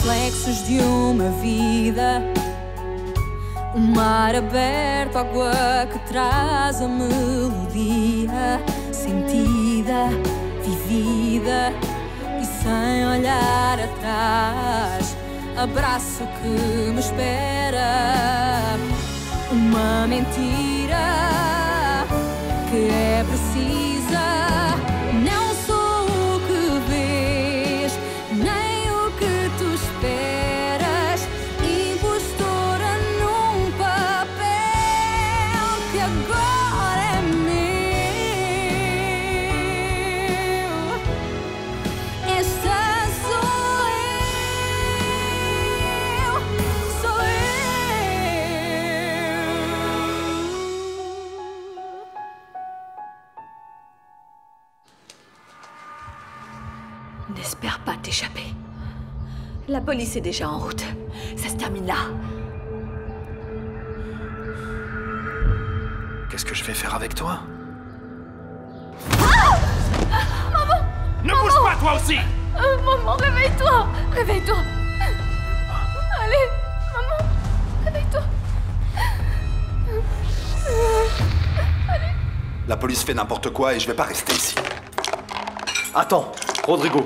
reflexos de uma vida. O mar aberto, água que traz a melodia sentida, vivida e sem olhar atrás. Abraço que me espera. Uma mentira que é precisa. Não sou o que vês, nem o que tu esperas. Impostora num papel que agora é meu. Esta sou eu, sou eu. N'espère pas t'échapper. La police est déjà en route. Ça se termine là. Qu'est-ce que je vais faire avec toi? Maman! Ne bouge pas, toi aussi! Maman, réveille-toi! Réveille-toi! Allez, maman, réveille-toi! Allez! La police fait n'importe quoi et je vais pas rester ici. Attends, Rodrigo.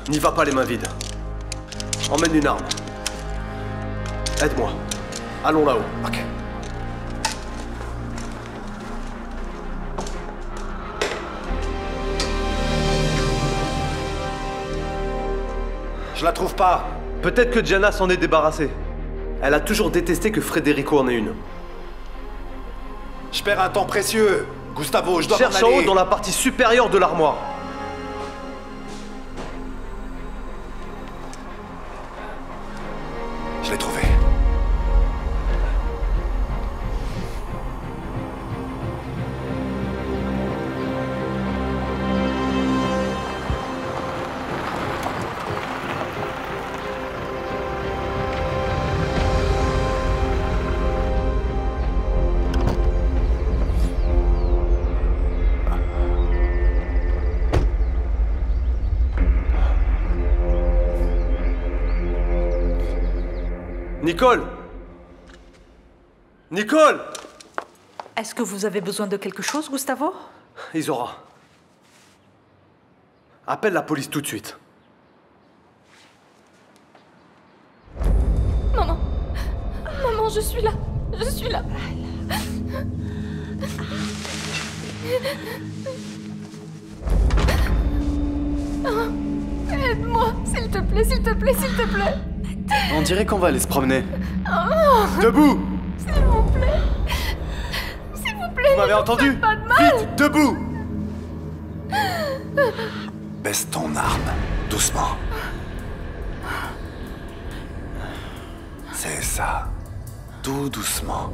N'y va pas les mains vides. Emmène une arme. Aide-moi. Allons là-haut. Ok. Je la trouve pas. Peut-être que Diana s'en est débarrassée. Elle a toujours détesté que Federico en ait une. Je perds un temps précieux. Gustavo, je dois Cherche m'en en aller. haut dans la partie supérieure de l'armoire. Je l'ai trouvé. Nicole! Nicole! Est-ce que vous avez besoin de quelque chose, Gustavo? Isora. Appelle la police tout de suite. Maman! Maman, je suis là! Je suis là! Aide-moi! S'il te plaît, s'il te plaît, s'il te plaît! On dirait qu'on va aller se promener. Debout! S'il vous plaît! S'il vous plaît! Vous m'avez entendu? Pas de mal! Vite, debout! Baisse ton arme, doucement. C'est ça. Tout doucement.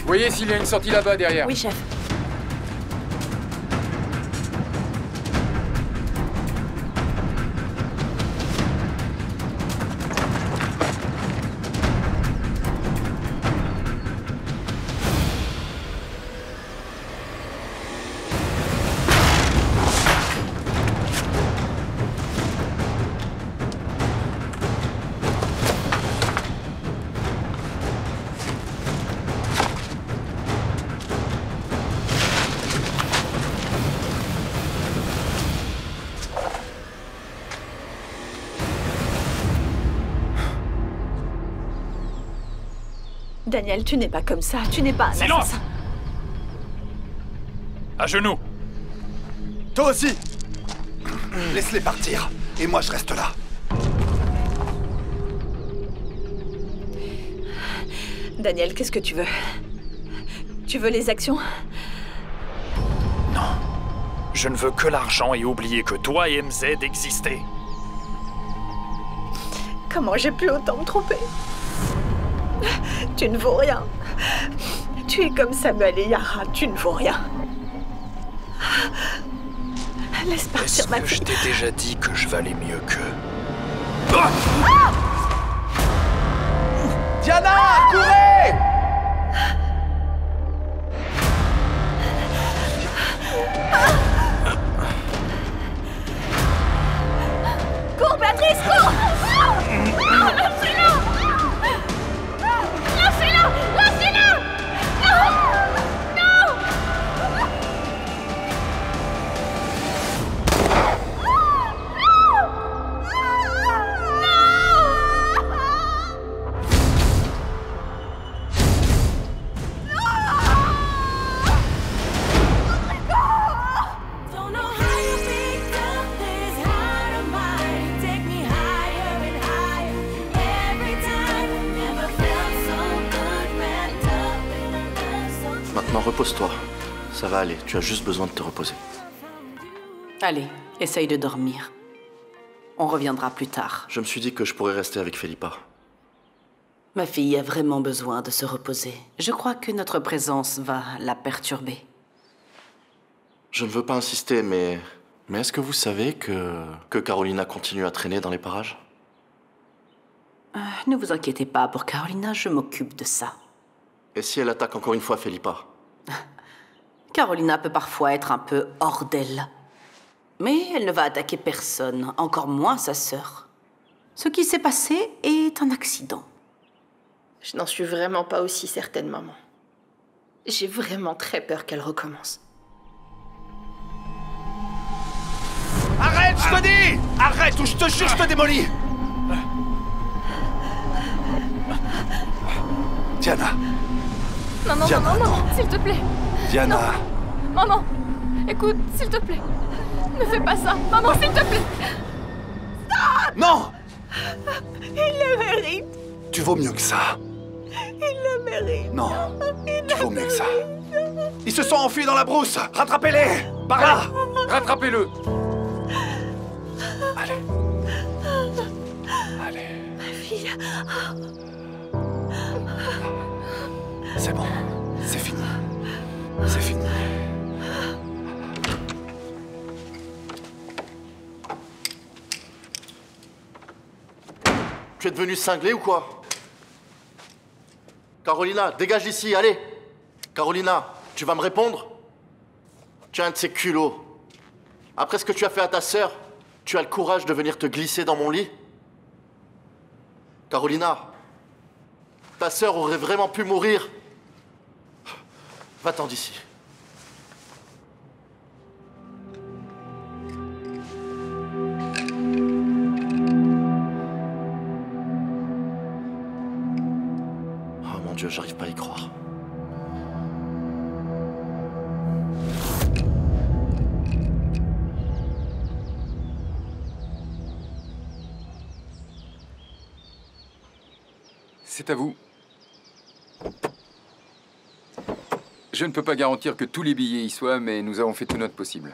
Voyez s'il y a une sortie là-bas derrière. Oui, chef. Daniel, tu n'es pas comme ça. Tu n'es pas un Silence! assassin. À genoux. Toi aussi! Laisse-les partir. Et moi, je reste là. Daniel, qu'est-ce que tu veux? Tu veux les actions? Non. Je ne veux que l'argent et oublier que toi et MZ existaient. Comment j'ai pu autant me tromper? Tu ne vaux rien. Tu es comme Samuel et Yara, tu ne vaux rien. Laisse partir ma fille. Est-ce que je t'ai déjà dit que je valais mieux que... Diana, courez! Cours, Béatrice, cours! Non, lâchez-la! Lâchez-la! Lâchez-la! Non! Non! Don't know how you picked up this heart of mine. Take me higher and higher every time. Never felt so good wrapped up in a love so Maintenant, repose-toi. Ça va aller, tu as juste besoin de te reposer. Allez, essaye de dormir. On reviendra plus tard. Je me suis dit que je pourrais rester avec Philippa. Ma fille a vraiment besoin de se reposer. Je crois que notre présence va la perturber. Je ne veux pas insister, mais est-ce que vous savez que Carolina continue à traîner dans les parages? Ne vous inquiétez pas pour Carolina, je m'occupe de ça. Et si elle attaque encore une fois Philippa? Carolina peut parfois être un peu hors d'elle. Mais elle ne va attaquer personne, encore moins sa sœur. Ce qui s'est passé est un accident. Je n'en suis vraiment pas aussi certaine, maman. J'ai vraiment très peur qu'elle recommence. Arrête, je te dis! Arrête ou je te jure, je te démolis! Diana. Maman, Diana, maman, non. s'il te plaît. Diana. Maman, écoute, s'il te plaît. Ne fais pas ça. Maman, s'il te plaît. Non! Il le mérite. Tu vaux mieux que ça. Il le mérite. Non, tu vaux mieux que ça. Ils se sont enfuis dans la brousse. Rattrapez-les! Par là! Rattrapez-le! Allez. Allez. Ma fille. C'est bon. C'est fini. C'est fini. Tu es devenu cinglé ou quoi? Carolina, dégage d'ici, allez! Carolina, tu vas me répondre? Tu as un de ces culots. Après ce que tu as fait à ta sœur, tu as le courage de venir te glisser dans mon lit? Carolina, ta sœur aurait vraiment pu mourir. Va-t'en d'ici. Oh mon Dieu, j'arrive pas à y croire. C'est à vous. Je ne peux pas garantir que tous les billets y soient, mais nous avons fait tout notre possible.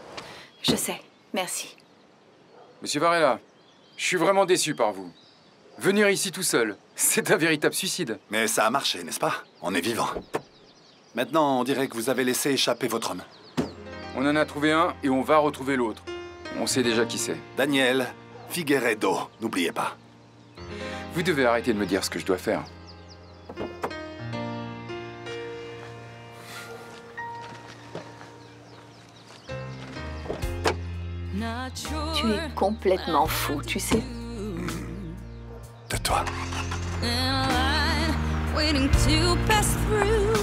Je sais. Merci. Monsieur Varela, je suis vraiment déçu par vous. Venir ici tout seul, c'est un véritable suicide. Mais ça a marché, n'est-ce pas? On est vivant. Maintenant, on dirait que vous avez laissé échapper votre homme. On en a trouvé un et on va retrouver l'autre. On sait déjà qui c'est. Daniel Figueredo, n'oubliez pas. Vous devez arrêter de me dire ce que je dois faire. Tu es complètement fou, tu sais. De toi. Waiting to pass through.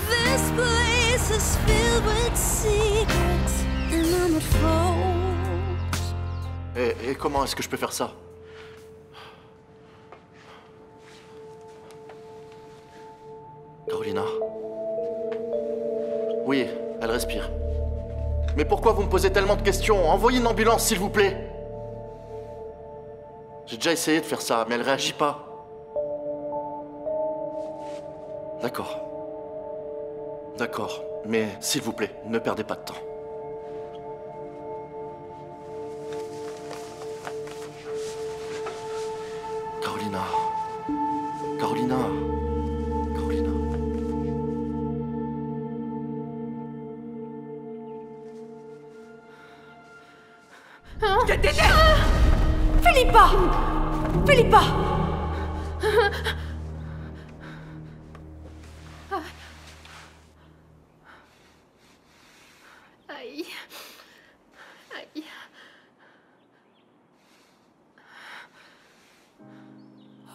This place is filled with secrets and I'm not froze. Et comment est-ce que je peux faire ça? Carolina? Oui, elle respire. Mais pourquoi vous me posez tellement de questions? Envoyez une ambulance, s'il vous plaît. J'ai déjà essayé de faire ça, mais elle réagit pas. D'accord. D'accord, mais s'il vous plaît, ne perdez pas de temps. Carolina. Carolina. Carolina. Philippa! Philippa! Aïe. Aïe.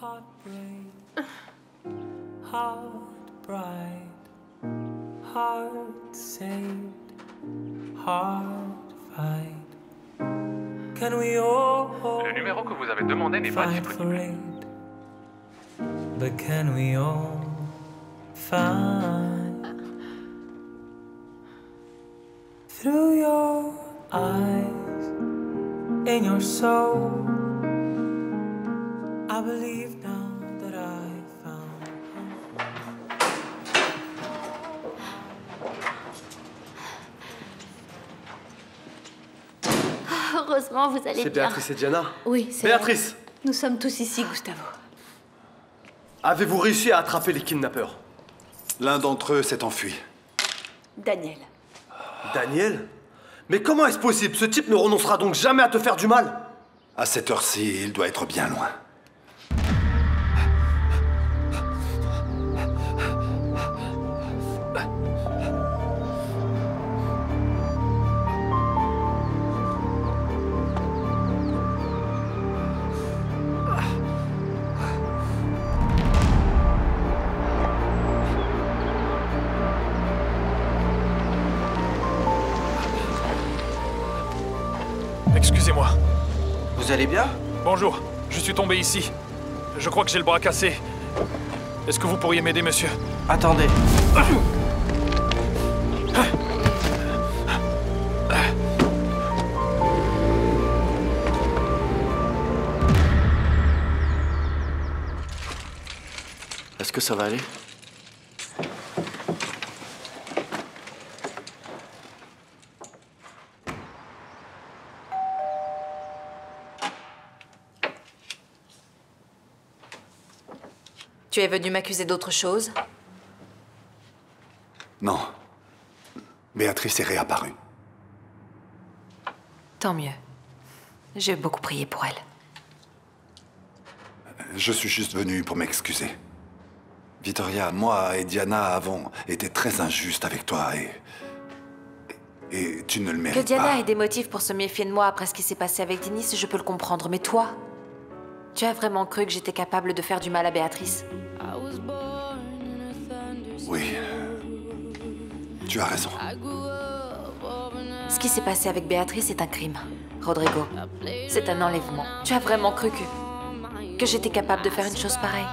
Heartbreak, heart bright, heart saved, heart fight. Can we all Le numéro que vous avez demandé n'est pas fight disponible. for it? But can we all find through your eyes, in your soul? I believe now that I found Heureusement, vous allez C'est bien. Béatrice et Diana. Oui, c'est Béatrice, vrai. Nous sommes tous ici, Gustavo. avez-vous réussi à attraper les kidnappeurs? L'un d'entre eux s'est enfui. Daniel. Daniel? Mais comment est-ce possible? Ce type ne renoncera donc jamais à te faire du mal? À cette heure-ci, il doit être bien loin. Excusez-moi. Vous allez bien? Bonjour, je suis tombé ici. Je crois que j'ai le bras cassé. Est-ce que vous pourriez m'aider, monsieur? Attendez. Est-ce que ça va aller? Tu es venu m'accuser d'autre chose? Non. Béatrice est réapparue. Tant mieux. J'ai beaucoup prié pour elle. Je suis juste venu pour m'excuser. Victoria, moi et Diana avons été très injustes avec toi et tu ne le Que mérites Diana pas. ait des motifs pour se méfier de moi après ce qui s'est passé avec Denis, je peux le comprendre. Mais toi, tu as vraiment cru que j'étais capable de faire du mal à Béatrice? Oui. Tu as raison. Ce qui s'est passé avec Béatrice est un crime, Rodrigo. C'est un enlèvement. Tu as vraiment cru que j'étais capable de faire une chose pareille?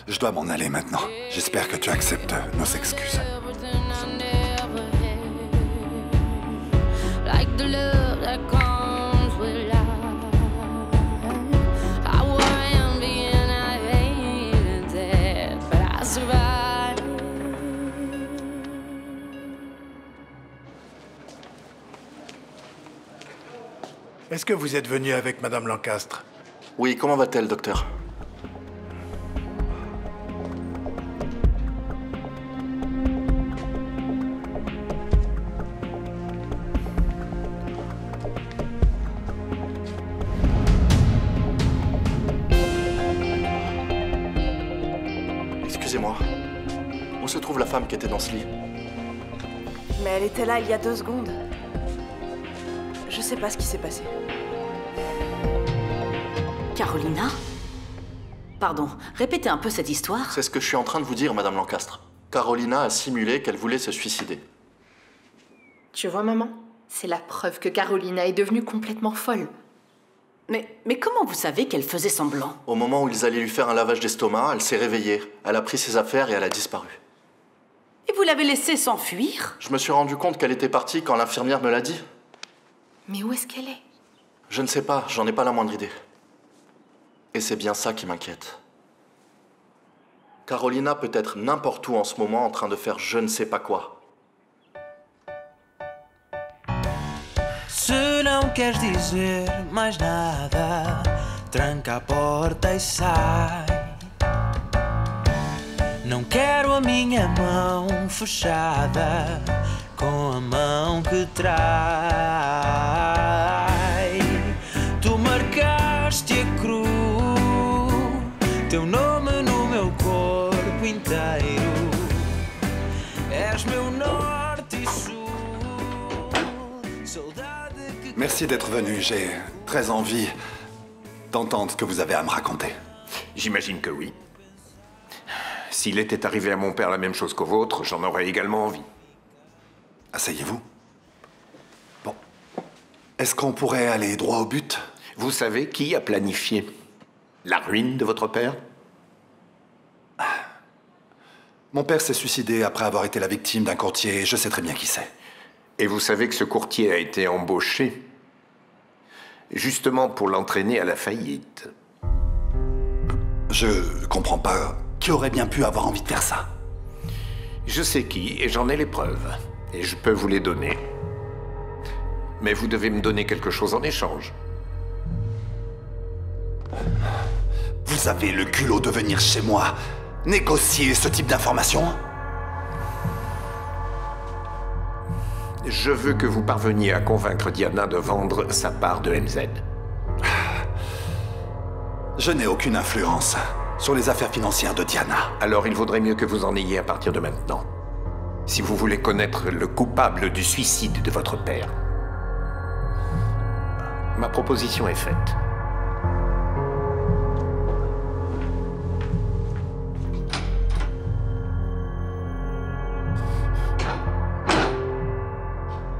Je dois m'en aller maintenant. J'espère que tu acceptes nos excuses. Like the love that comes with life. I worry I'm being I hated that, but I survived. Est-ce que vous êtes venu avec Madame Lancastre? Oui, comment va-t-elle, docteur? Excusez-moi. Où se trouve la femme qui était dans ce lit? Mais elle était là il y a 2 secondes. Je sais pas ce qui s'est passé. Carolina? Pardon, répétez un peu cette histoire. C'est ce que je suis en train de vous dire, Madame Lancastre. Carolina a simulé qu'elle voulait se suicider. Tu vois, maman? C'est la preuve que Carolina est devenue complètement folle. Mais comment vous savez qu'elle faisait semblant? Au moment où ils allaient lui faire un lavage d'estomac, elle s'est réveillée. Elle a pris ses affaires et elle a disparu. Et vous l'avez laissée s'enfuir? Je me suis rendu compte qu'elle était partie quand l'infirmière me l'a dit. Mais où est-ce qu'elle est? Je ne sais pas, j'en ai pas la moindre idée. Et c'est bien ça qui m'inquiète. Carolina peut être n'importe où en ce moment en train de faire je ne sais pas quoi. Se não queres dizer mais nada, tranca a porta e sai. Não quero a minha mão fechada com a mão que trai. Tu marcaste a cruz, teu nome no meu corpo inteiro. És meu norte e sul, saudade que... Merci d'être venu. J'ai très envie d'entendre ce que vous avez à me raconter. J'imagine que oui. S'il était arrivé à mon père la même chose qu'au vôtre, j'en aurais également envie. Asseyez-vous. Bon. Est-ce qu'on pourrait aller droit au but? Vous savez qui a planifié la ruine de votre père? Mon père s'est suicidé après avoir été la victime d'un courtier. Je sais très bien qui c'est. Et vous savez que ce courtier a été embauché justement pour l'entraîner à la faillite. Je comprends pas. Qui aurait bien pu avoir envie de faire ça? Je sais qui, et j'en ai les preuves. Et je peux vous les donner. Mais vous devez me donner quelque chose en échange. Vous avez le culot de venir chez moi négocier ce type d'informations? Je veux que vous parveniez à convaincre Diana de vendre sa part de MZ. Je n'ai aucune influence sur les affaires financières de Diana. Alors il vaudrait mieux que vous en ayez à partir de maintenant. Si vous voulez connaître le coupable du suicide de votre père. Ma proposition est faite.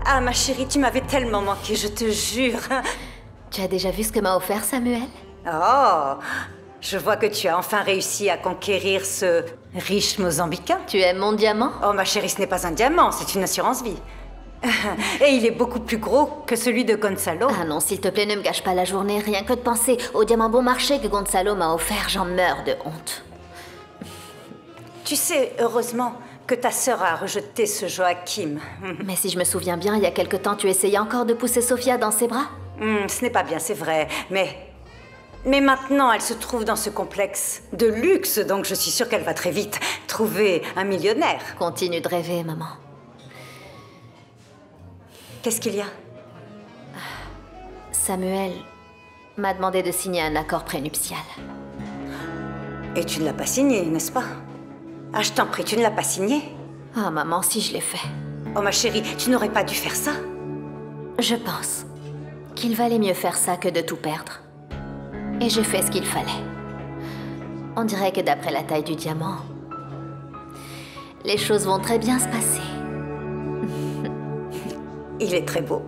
Ah, ma chérie, tu m'avais tellement manqué, je te jure. Tu as déjà vu ce que m'a offert Samuel? Oh, je vois que tu as enfin réussi à conquérir ce riche Mozambicain. Tu aimes mon diamant? Oh, ma chérie, ce n'est pas un diamant, c'est une assurance-vie. Et il est beaucoup plus gros que celui de Gonzalo. Ah non, s'il te plaît, ne me gâche pas la journée. Rien que de penser au diamant bon marché que Gonzalo m'a offert, j'en meurs de honte. Tu sais, heureusement que ta sœur a rejeté ce Joachim. Mais si je me souviens bien, il y a quelque temps, tu essayais encore de pousser Sophia dans ses bras? Ce n'est pas bien, c'est vrai, mais maintenant, elle se trouve dans ce complexe de luxe, donc je suis sûre qu'elle va très vite trouver un millionnaire. Continue de rêver, maman. Qu'est-ce qu'il y a? Samuel m'a demandé de signer un accord prénuptial. Et tu ne l'as pas signé, n'est-ce pas? Ah, je t'en prie, tu ne l'as pas signé? Ah, maman, si je l'ai fait. Oh, ma chérie, tu n'aurais pas dû faire ça? Je pense qu'il valait mieux faire ça que de tout perdre. Et j'ai fait ce qu'il fallait. On dirait que d'après la taille du diamant, les choses vont très bien se passer. Il est très beau.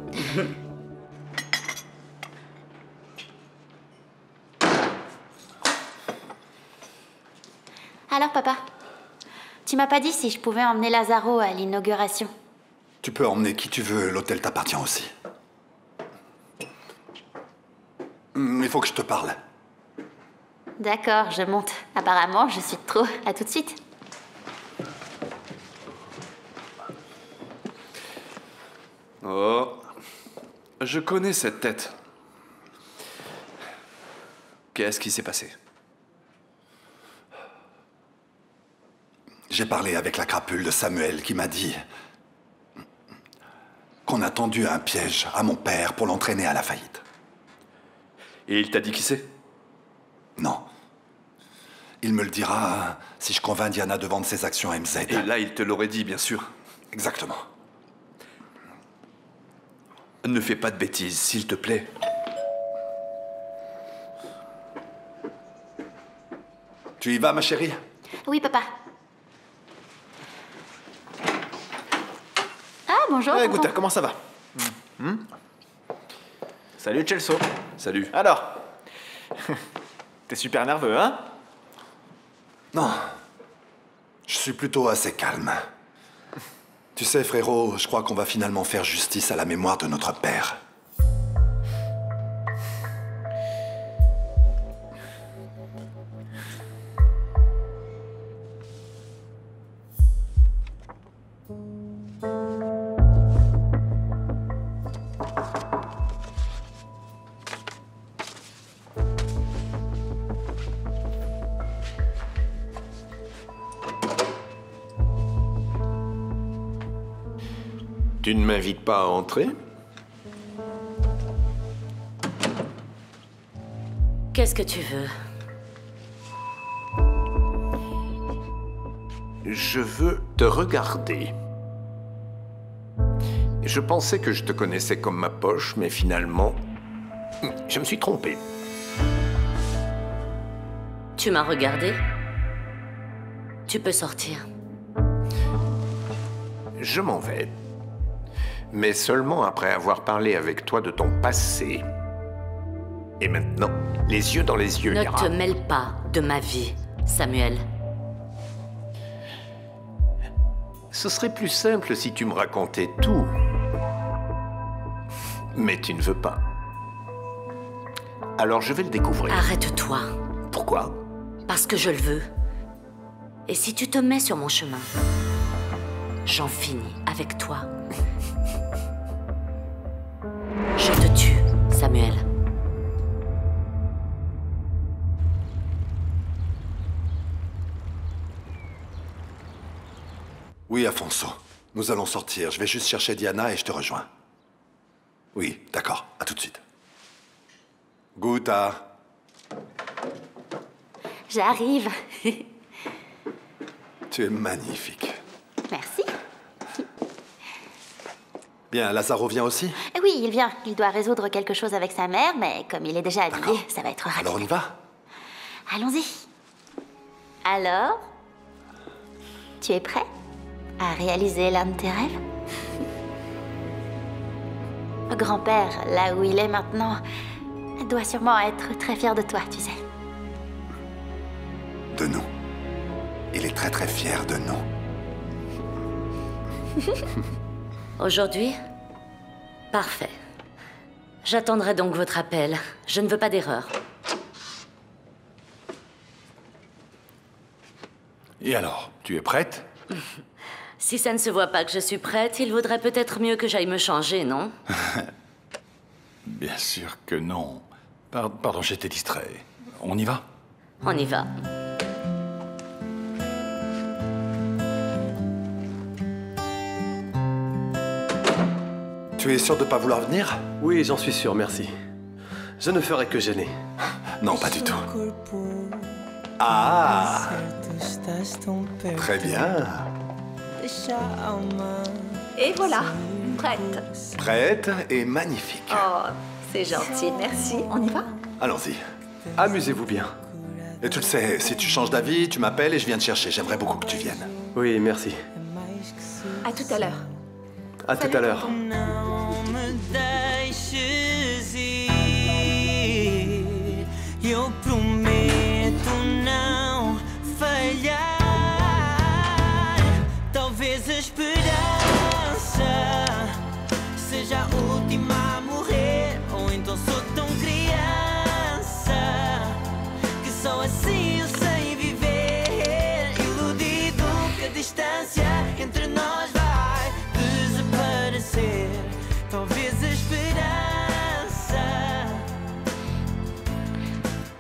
Alors, papa, tu m'as pas dit si je pouvais emmener Lazaro à l'inauguration. Tu peux emmener qui tu veux, l'hôtel t'appartient aussi. Il faut que je te parle. D'accord, je monte. Apparemment, je suis de trop. À tout de suite. Oh, je connais cette tête. Qu'est-ce qui s'est passé? J'ai parlé avec la crapule de Samuel qui m'a dit qu'on a tendu un piège à mon père pour l'entraîner à la faillite. Et il t'a dit qui c'est? Non. Il me le dira si je convainc Diana de vendre ses actions à MZ. Et là, il te l'aurait dit, bien sûr. Exactement. Ne fais pas de bêtises, s'il te plaît. Tu y vas, ma chérie? Oui, papa. Ah, bonjour. Ouais, Guta, comment ça va? Salut, Celso. Salut. Alors? T'es super nerveux, hein? Non. Je suis plutôt assez calme. Tu sais, frérot, je crois qu'on va finalement faire justice à la mémoire de notre père. Tu ne m'invites pas à entrer? Qu'est-ce que tu veux? Je veux te regarder. Je pensais que je te connaissais comme ma poche, mais finalement, je me suis trompé. Tu m'as regardé? Tu peux sortir. Je m'en vais. Mais seulement après avoir parlé avec toi de ton passé. Et maintenant, les yeux dans les yeux, Ne Ira. te mêle pas de ma vie, Samuel. Ce serait plus simple si tu me racontais tout. Mais tu ne veux pas. Alors je vais le découvrir. Arrête-toi. Pourquoi? Parce que je le veux. Et si tu te mets sur mon chemin, j'en finis avec toi. Je te tue, Samuel. Oui, Afonso. Nous allons sortir. Je vais juste chercher Diana et je te rejoins. Oui, d'accord. À tout de suite. Guta. J'arrive. Tu es magnifique. Merci. Bien, Lazaro vient aussi? Oui, il vient. Il doit résoudre quelque chose avec sa mère, mais comme il est déjà habillé, ça va être rapide. Alors on y va? Allons-y. Alors, tu es prêt à réaliser l'un de tes rêves? Grand-père, là où il est maintenant, doit sûrement être très fier de toi, tu sais. De nous. Il est très très fier de nous. Aujourd'hui? Parfait. J'attendrai donc votre appel. Je ne veux pas d'erreur. Et alors, tu es prête? Si ça ne se voit pas que je suis prête, il vaudrait peut-être mieux que j'aille me changer, non? Bien sûr que non. Pardon, j'étais distrait. On y va? On y va. Tu es sûr de ne pas vouloir venir? Oui, j'en suis sûr, merci. Je ne ferai que gêner. Non, pas du tout. Ah! Très bien. Et voilà, prête. Prête et magnifique. Oh, c'est gentil, merci. On y va? Allons-y. Amusez-vous bien. Et tu le sais, si tu changes d'avis, tu m'appelles et je viens te chercher. J'aimerais beaucoup que tu viennes. Oui, merci. À tout à l'heure. À tout à l'heure. Não me deixes ir. Eu prometo não falhar. Talvez a esperança seja a última a morrer. Ou então sou tão criança que só assim eu sei viver. Iludido que a distância entre nós vai desaparecer. Talvez a esperança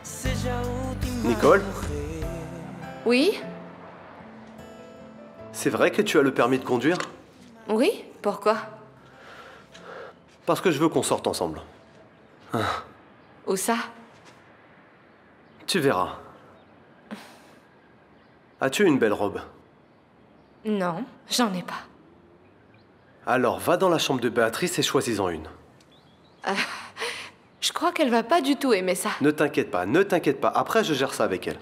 seja a última. Nicole? Oui? C'est vrai que tu as le permis de conduire? Oui? Pourquoi? Parce que je veux qu'on sorte ensemble. Où ça? Tu verras. As-tu une belle robe? Non, j'en ai pas. Alors va dans la chambre de Béatrice et choisis-en une. Je crois qu'elle va pas du tout aimer ça. Ne t'inquiète pas, ne t'inquiète pas. Après, je gère ça avec elle.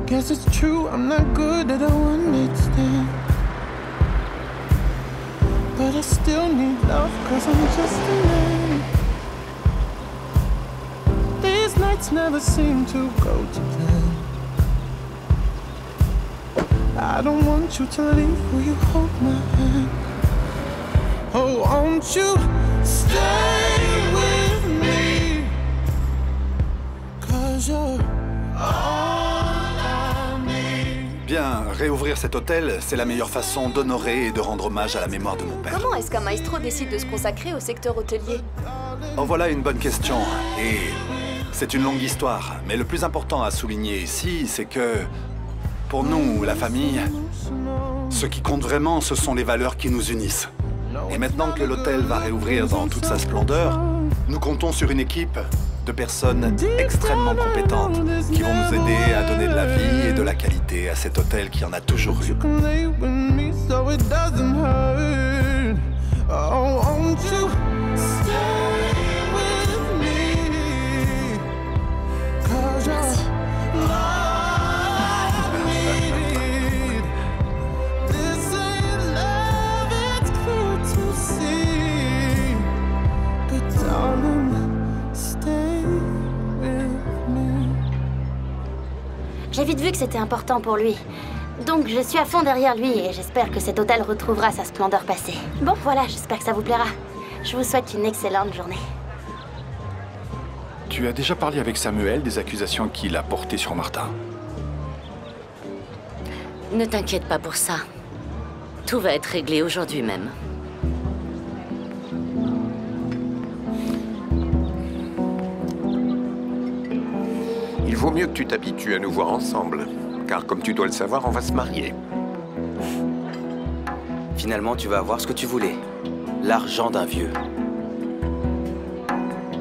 Guess it's true, I'm not good at a one-night stand. But I still need love, cause I'm just a man. These nights never seem to go to plan. I don't want you to leave, will you hold my hand? Oh, won't you stay? Réouvrir cet hôtel, c'est la meilleure façon d'honorer et de rendre hommage à la mémoire de mon père. Comment est-ce qu'un maestro décide de se consacrer au secteur hôtelier? Oh, voilà une bonne question. Et c'est une longue histoire. Mais le plus important à souligner ici, c'est que pour nous, la famille, ce qui compte vraiment, ce sont les valeurs qui nous unissent. Et maintenant que l'hôtel va réouvrir dans toute sa splendeur, nous comptons sur une équipe de personnes extrêmement compétentes qui vont nous aider à donner de la vie et de la qualité à cet hôtel qui en a toujours eu. Merci. J'ai vite vu que c'était important pour lui. Donc je suis à fond derrière lui et j'espère que cet hôtel retrouvera sa splendeur passée. Bon, voilà, j'espère que ça vous plaira. Je vous souhaite une excellente journée. Tu as déjà parlé avec Samuel des accusations qu'il a portées sur Martin? Ne t'inquiète pas pour ça. Tout va être réglé aujourd'hui même. Il vaut mieux que tu t'habitues à nous voir ensemble, car comme tu dois le savoir, on va se marier. Finalement, tu vas avoir ce que tu voulais. L'argent d'un vieux.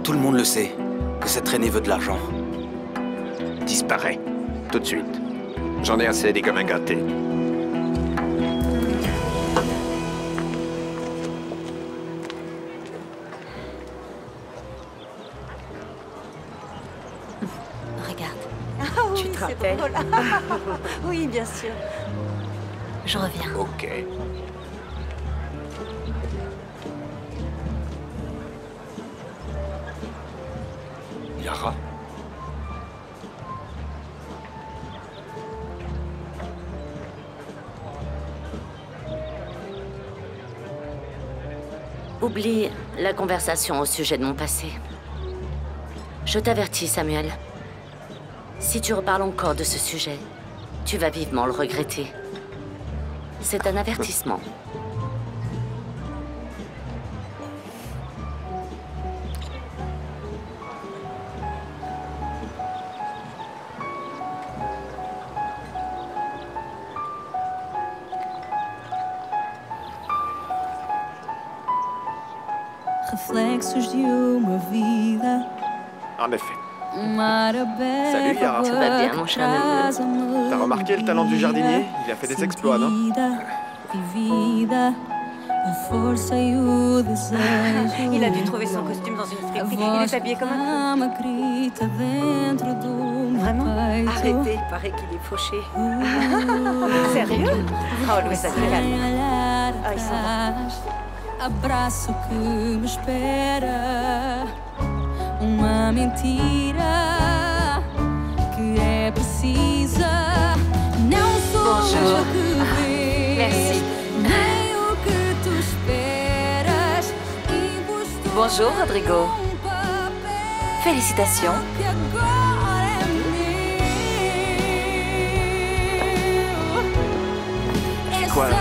Tout le monde le sait, que cette traînée veut de l'argent. Disparaît, tout de suite. J'en ai assez des gamins gâtés. Tu te rappelles? Oui, bien sûr. Je reviens. Ok. Yara? Oublie la conversation au sujet de mon passé. Je t'avertis, Samuel. Si tu reparles encore de ce sujet, tu vas vivement le regretter. C'est un avertissement. Reflexos de uma vida. En effet. Salut Yara. Ça va bien, mon cher neveu. T'as remarqué le talent du jardinier? Il a fait des exploits, non? Il a dû trouver son costume dans une friperie. Il est habillé comme un clown. Vraiment? Arrêtez, il paraît qu'il est fauché. Sérieux? Oh, Louisa, calme. Ah, ils sont bons. Abraço que me espera, uma mentira que é precisa. Não sou o que vês, nem o que tu esperas. Bonjour, Rodrigo. Félicitations. Que agora é meu. C'est quoi, là?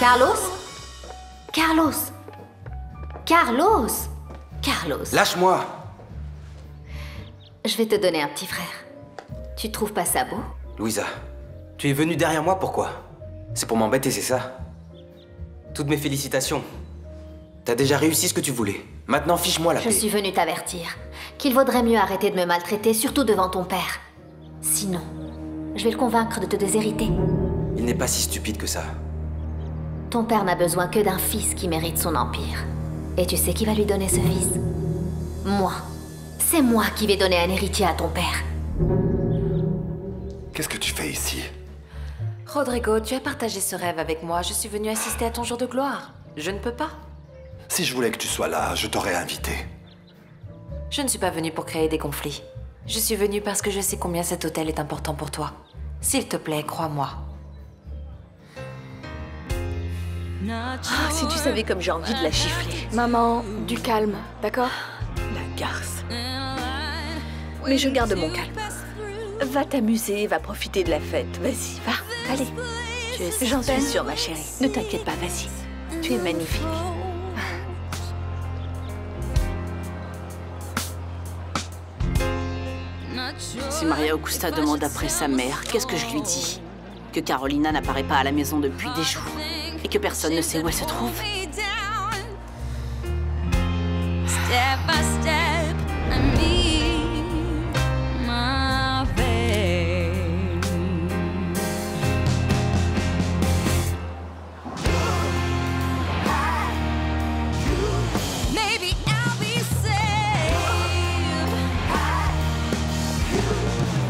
Carlos? Carlos? Carlos? Carlos? Lâche-moi! Je vais te donner un petit frère. Tu trouves pas ça beau? Louisa, tu es venue derrière moi, pourquoi? C'est pour m'embêter, c'est ça? Toutes mes félicitations. T'as déjà réussi ce que tu voulais. Maintenant, fiche-moi la paix. Je suis venue t'avertir qu'il vaudrait mieux arrêter de me maltraiter, surtout devant ton père. Sinon, je vais le convaincre de te déshériter. Il n'est pas si stupide que ça. Ton père n'a besoin que d'un fils qui mérite son empire. Et tu sais qui va lui donner ce fils? Moi. C'est moi qui vais donner un héritier à ton père. Qu'est-ce que tu fais ici? Rodrigo, tu as partagé ce rêve avec moi. Je suis venue assister à ton jour de gloire. Je ne peux pas. Si je voulais que tu sois là, je t'aurais invité. Je ne suis pas venue pour créer des conflits. Je suis venue parce que je sais combien cet hôtel est important pour toi. S'il te plaît, crois-moi. Ah, si tu savais comme j'ai envie de la gifler. Maman, du calme, d'accord? La garce. Mais je garde mon calme. Va t'amuser, va profiter de la fête. Vas-y, va, allez. J'en suis sûre, ma chérie. Ne t'inquiète pas, vas-y. Tu es magnifique. Si Maria Augusta demande après sa mère, qu'est-ce que je lui dis? Que Carolina n'apparaît pas à la maison depuis des jours et que personne ne sait où elle se trouve. Step by step, I meet my fate. Maybe I'll be saved.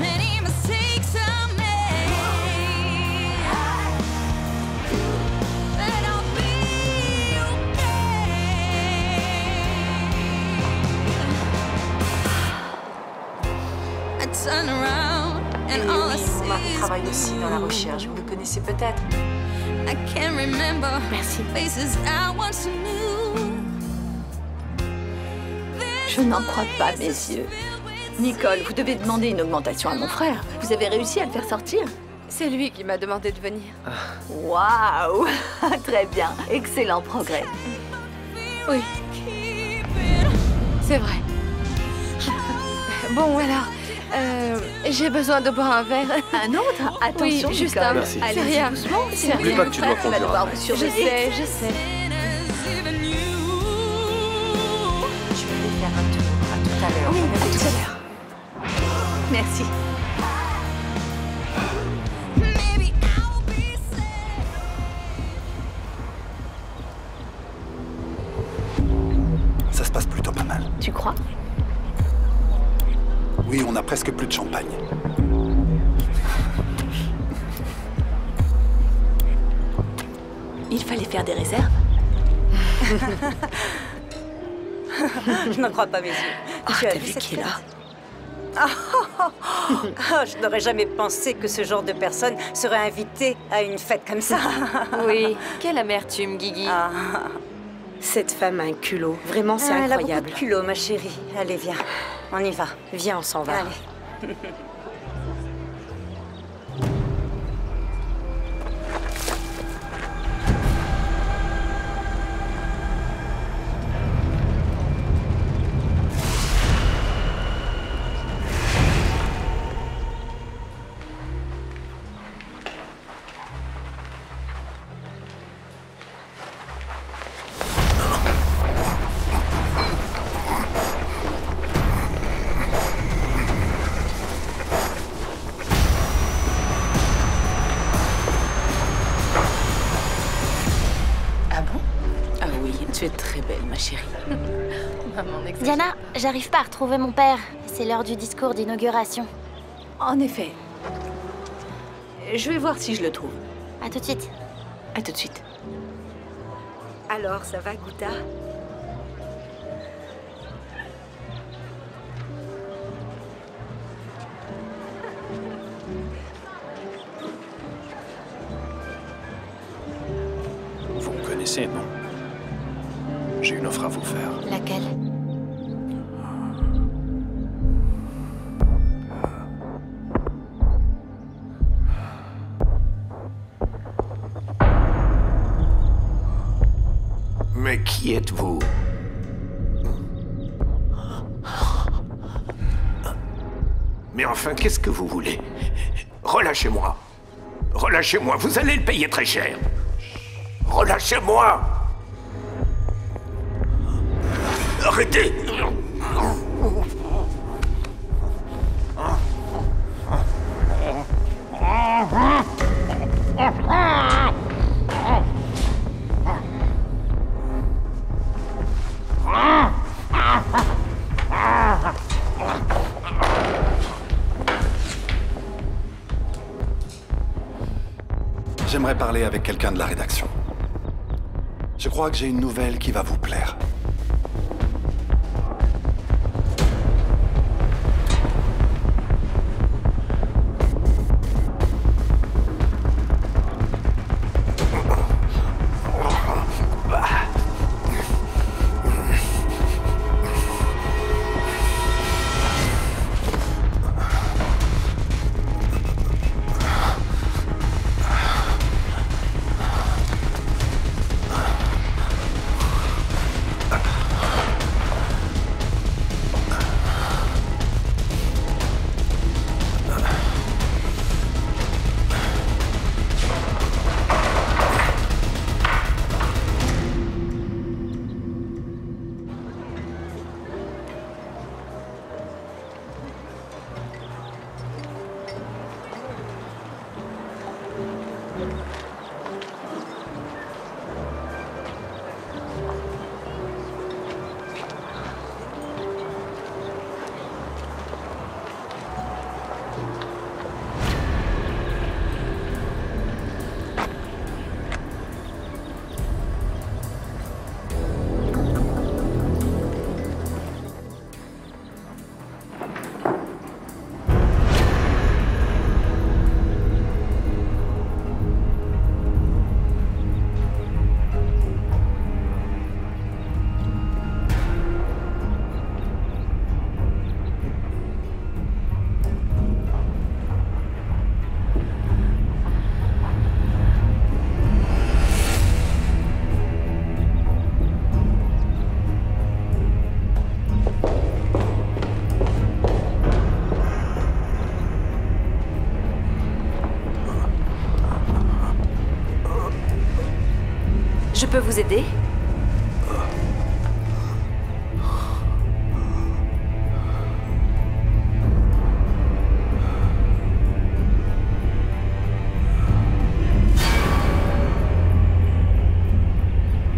Many mistakes are made, but I'll be I turn around and all I see Marie travaille aussi dans la recherche, vous le connaissez peut-être. I can't remember faces I once knew. Je n'en crois pas mes yeux. Nicole, vous devez demander une augmentation à mon frère. Vous avez réussi à le faire sortir? C'est lui qui m'a demandé de venir. Waouh. Très bien. Excellent progrès. Oui. C'est vrai. Bon, alors, j'ai besoin de boire un verre. Un autre? Attention, oui, juste Nicole. un. Merci. C'est rien. Doucement, c'est N'oublie pas que tu dois Tu vas conduire. devoir vous Je surveiller. sais, je sais. Je vais aller faire un tour. À tout à l'heure. Oui, On est à tout à retour. l'heure. Merci. Ça se passe plutôt pas mal. Tu crois? Oui, on a presque plus de champagne. Il fallait faire des réserves. Je n'en crois pas mes yeux. Tu as vu cette fête? Je n'aurais jamais pensé que ce genre de personne serait invitée à une fête comme ça. Oui, quelle amertume, Guigui. Cette femme a un culot. Vraiment, c'est Elle a beaucoup incroyable. de culot, ma chérie. Allez, viens. On y va. Viens, on s'en va. Allez. Tu es très belle, ma chérie. Diana, j'arrive pas à retrouver mon père. C'est l'heure du discours d'inauguration. En effet. Je vais voir si je le trouve. À tout de suite. À tout de suite. Alors, ça va, Gouda? Vous me connaissez, non? J'ai une offre à vous faire. Laquelle? Mais qui êtes-vous? Mais enfin, qu'est-ce que vous voulez? Relâchez-moi. Relâchez-moi, vous allez le payer très cher. Relâchez-moi! Arrêtez! J'aimerais parler avec quelqu'un de la rédaction. Je crois que j'ai une nouvelle qui va vous plaire. Je peux vous aider?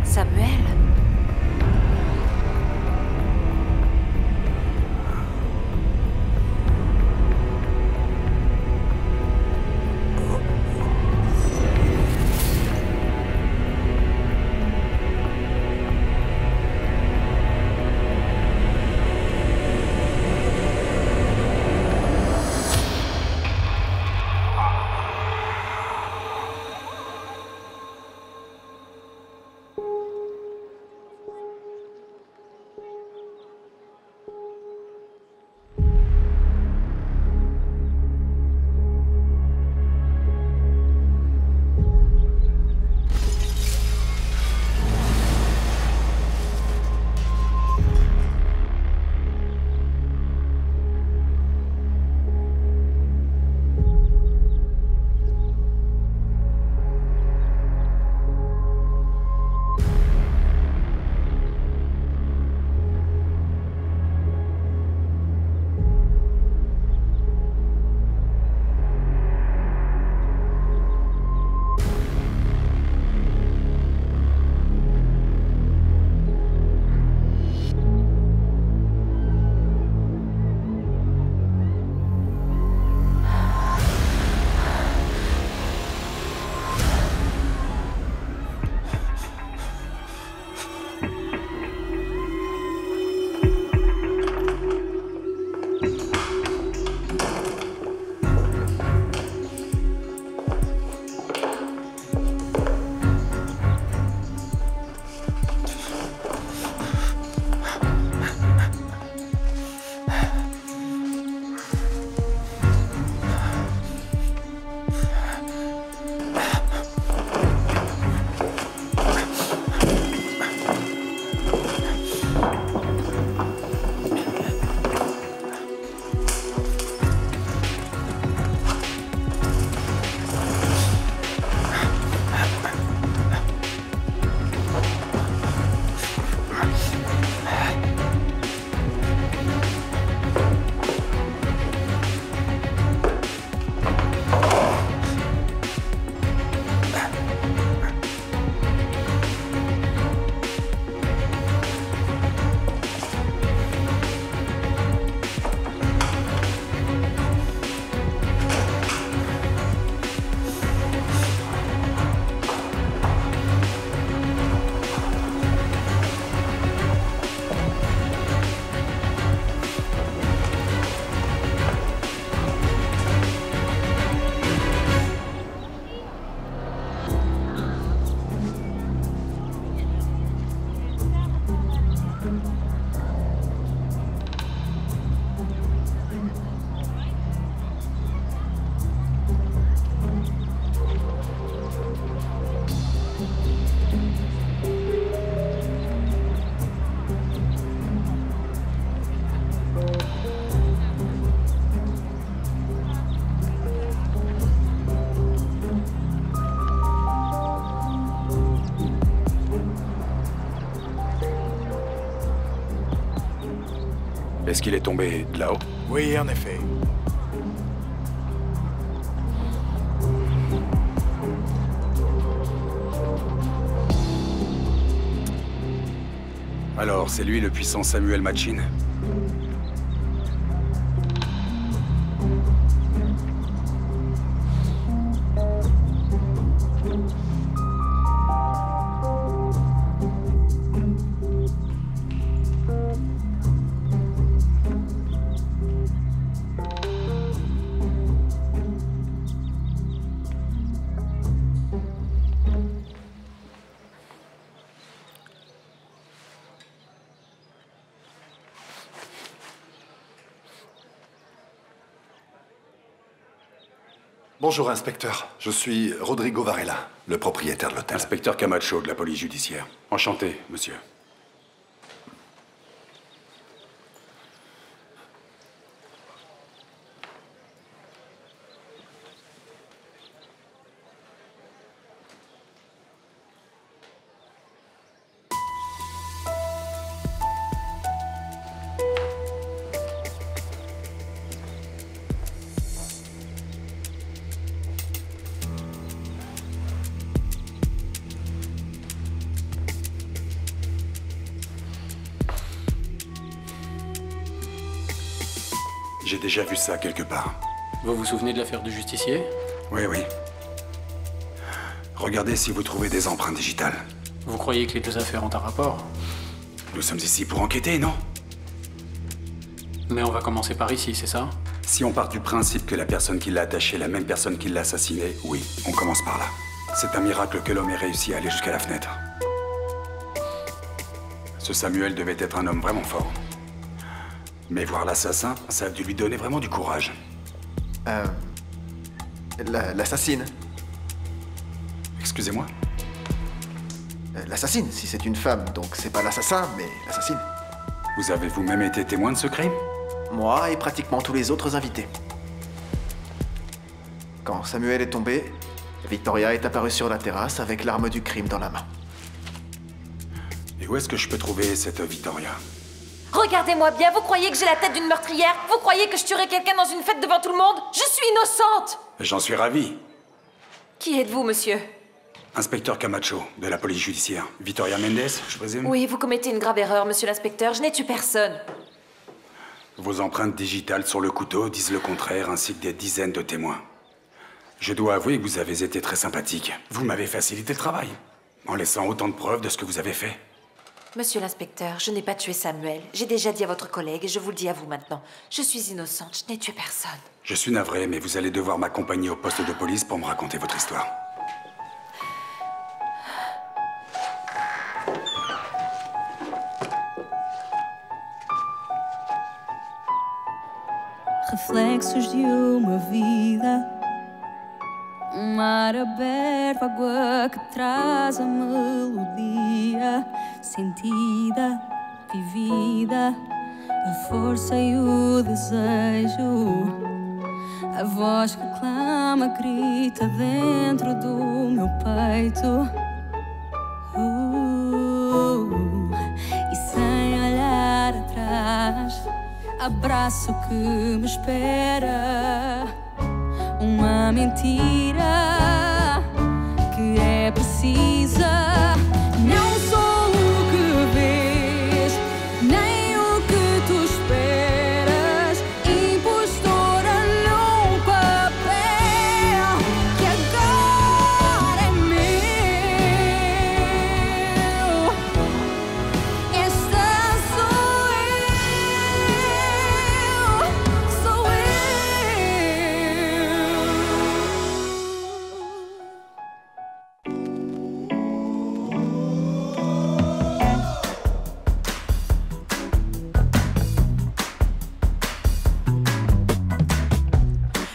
Samuel? Est-ce qu'il est tombé de là-haut? Oui, en effet. Alors, c'est lui le puissant Samuel Machin? Bonjour, inspecteur. Je suis Rodrigo Varela, le propriétaire de l'hôtel. Inspecteur Camacho de la police judiciaire. Enchanté, monsieur. J'ai déjà vu ça quelque part. Vous vous souvenez de l'affaire du justicier? Oui, oui. Regardez si vous trouvez des empreintes digitales. Vous croyez que les deux affaires ont un rapport? Nous sommes ici pour enquêter, non? Mais on va commencer par ici, c'est ça? Si on part du principe que la personne qui l'a attaché est la même personne qui l'a assassiné, oui, on commence par là. C'est un miracle que l'homme ait réussi à aller jusqu'à la fenêtre. Ce Samuel devait être un homme vraiment fort. Mais voir l'assassin, ça a dû lui donner vraiment du courage. L'assassine. Excusez-moi? L'assassine, si c'est une femme, donc c'est pas l'assassin, mais l'assassine. Vous avez vous-même été témoin de ce crime? Moi et pratiquement tous les autres invités. Quand Samuel est tombé, Victoria est apparue sur la terrasse avec l'arme du crime dans la main. Et où est-ce que je peux trouver cette Victoria? Regardez-moi bien, vous croyez que j'ai la tête d'une meurtrière? Vous croyez que je tuerais quelqu'un dans une fête devant tout le monde? Je suis innocente! J'en suis ravi. Qui êtes-vous, monsieur? Inspecteur Camacho, de la police judiciaire. Victoria Mendes, je présume? Oui, vous commettez une grave erreur, monsieur l'inspecteur. Je n'ai tué personne. Vos empreintes digitales sur le couteau disent le contraire, ainsi que des dizaines de témoins. Je dois avouer que vous avez été très sympathique. Vous m'avez facilité le travail, en laissant autant de preuves de ce que vous avez fait. Monsieur l'inspecteur, je n'ai pas tué Samuel. J'ai déjà dit à votre collègue et je vous le dis à vous maintenant. Je suis innocente, je n'ai tué personne. Je suis navré, mais vous allez devoir m'accompagner au poste de police pour me raconter votre histoire. Reflexos de uma vida, mar aberto, água que traz a melodia sentida, vivida, a força e o desejo, a voz que clama, grita dentro do meu peito. E sem olhar atrás, abraço que me espera, uma mentira que é precisa. Não sou o que vês, nem o que tu esperas, impostora num papel que agora é meu. Esta sou eu.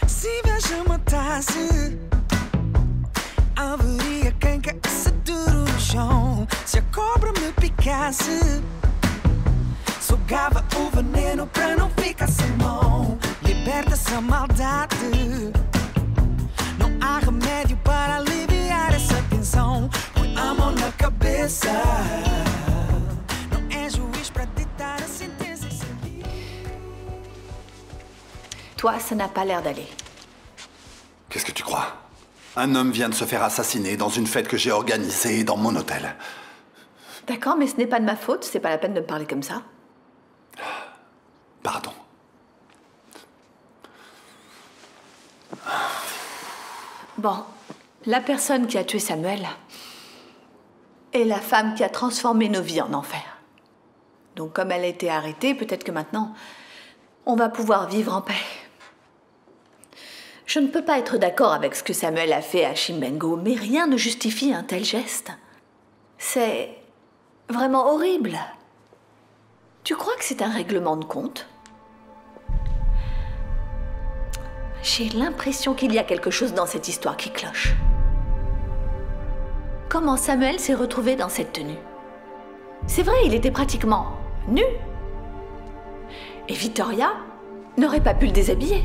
Se inveja matasse, haveria quem caísse duro no chão. Se a cobra me picasse, sugava o veneno pra não ficar sem mão. Liberta essa maldade, não há remédio para aliviar essa tensão. Põe a mão na cabeça, não é juiz pra ditar a sentença e seguir. Toi, ça n'a pas l'air d'aller. Qu'est-ce que tu crois? Un homme vient de se faire assassiner dans une fête que j'ai organisée dans mon hôtel. D'accord, mais ce n'est pas de ma faute, c'est pas la peine de me parler comme ça. Pardon. Bon, la personne qui a tué Samuel est la femme qui a transformé nos vies en enfer. Donc comme elle a été arrêtée, peut-être que maintenant, on va pouvoir vivre en paix. Je ne peux pas être d'accord avec ce que Samuel a fait à Chimbengo, mais rien ne justifie un tel geste. C'est vraiment horrible. Tu crois que c'est un règlement de compte ? J'ai l'impression qu'il y a quelque chose dans cette histoire qui cloche. Comment Samuel s'est retrouvé dans cette tenue? C'est vrai, il était pratiquement nu. Et Victoria n'aurait pas pu le déshabiller.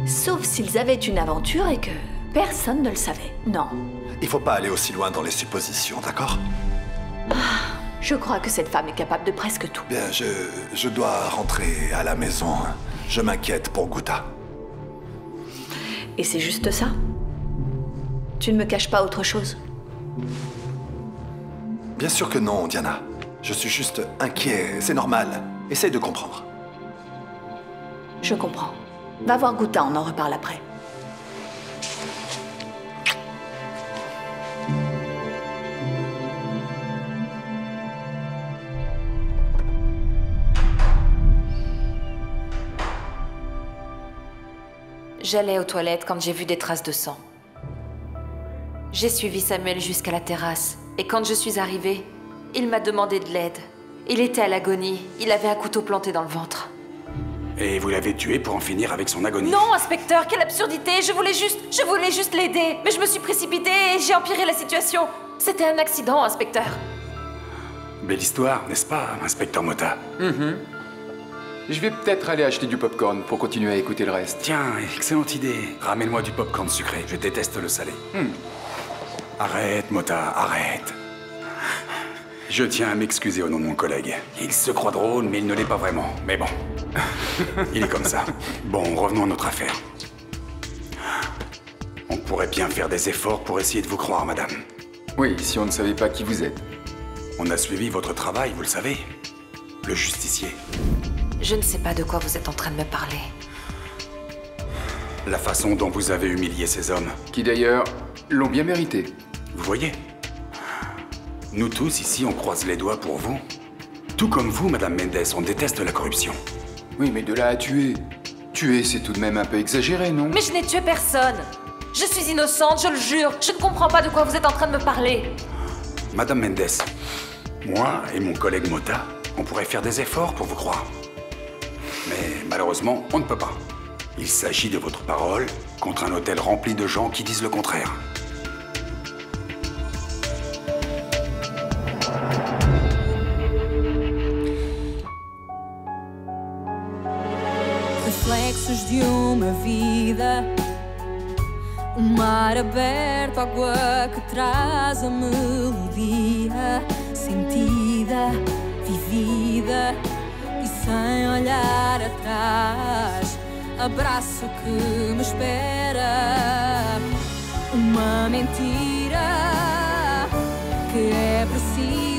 Sauf s'ils avaient une aventure et que personne ne le savait. Non. Il faut pas aller aussi loin dans les suppositions, d'accord? Je crois que cette femme est capable de presque tout. Bien, je dois rentrer à la maison. Je m'inquiète pour Guta. Et c'est juste ça? Tu ne me caches pas autre chose? Bien sûr que non, Diana. Je suis juste inquiet, c'est normal. Essaye de comprendre. Je comprends. Va voir Guta, on en reparle après. J'allais aux toilettes quand j'ai vu des traces de sang. J'ai suivi Samuel jusqu'à la terrasse, et quand je suis arrivée, il m'a demandé de l'aide. Il était à l'agonie, il avait un couteau planté dans le ventre. Et vous l'avez tué pour en finir avec son agonie? Non, inspecteur, quelle absurdité! Je voulais juste l'aider, mais je me suis précipitée et j'ai empiré la situation. C'était un accident, inspecteur. Belle histoire, n'est-ce pas, inspecteur Mota? Je vais peut-être aller acheter du popcorn pour continuer à écouter le reste. Tiens, excellente idée. Ramène-moi du popcorn sucré, je déteste le salé. Arrête, Mota, arrête. Je tiens à m'excuser au nom de mon collègue. Il se croit drôle, mais il ne l'est pas vraiment. Mais bon, il est comme ça. Bon, revenons à notre affaire. On pourrait bien faire des efforts pour essayer de vous croire, madame. Oui, si on ne savait pas qui vous êtes. On a suivi votre travail, vous le savez. Le justicier. Je ne sais pas de quoi vous êtes en train de me parler. La façon dont vous avez humilié ces hommes. Qui d'ailleurs l'ont bien mérité. Vous voyez? Nous tous ici, on croise les doigts pour vous. Tout comme vous, Madame Mendes, on déteste la corruption. Oui, mais de là à tuer... Tuer, c'est tout de même un peu exagéré, non? Mais je n'ai tué personne. Je suis innocente, je le jure. Je ne comprends pas de quoi vous êtes en train de me parler. Madame Mendes, moi et mon collègue Mota, on pourrait faire des efforts pour vous croire. Mais malheureusement, on ne peut pas. Il s'agit de votre parole contre un hôtel rempli de gens qui disent le contraire. Reflexos de uma vida, mar aberto, água que traz a melodia, sentida, vivida e sem olhar atrás. Abraço que me espera, uma mentira que é precisa.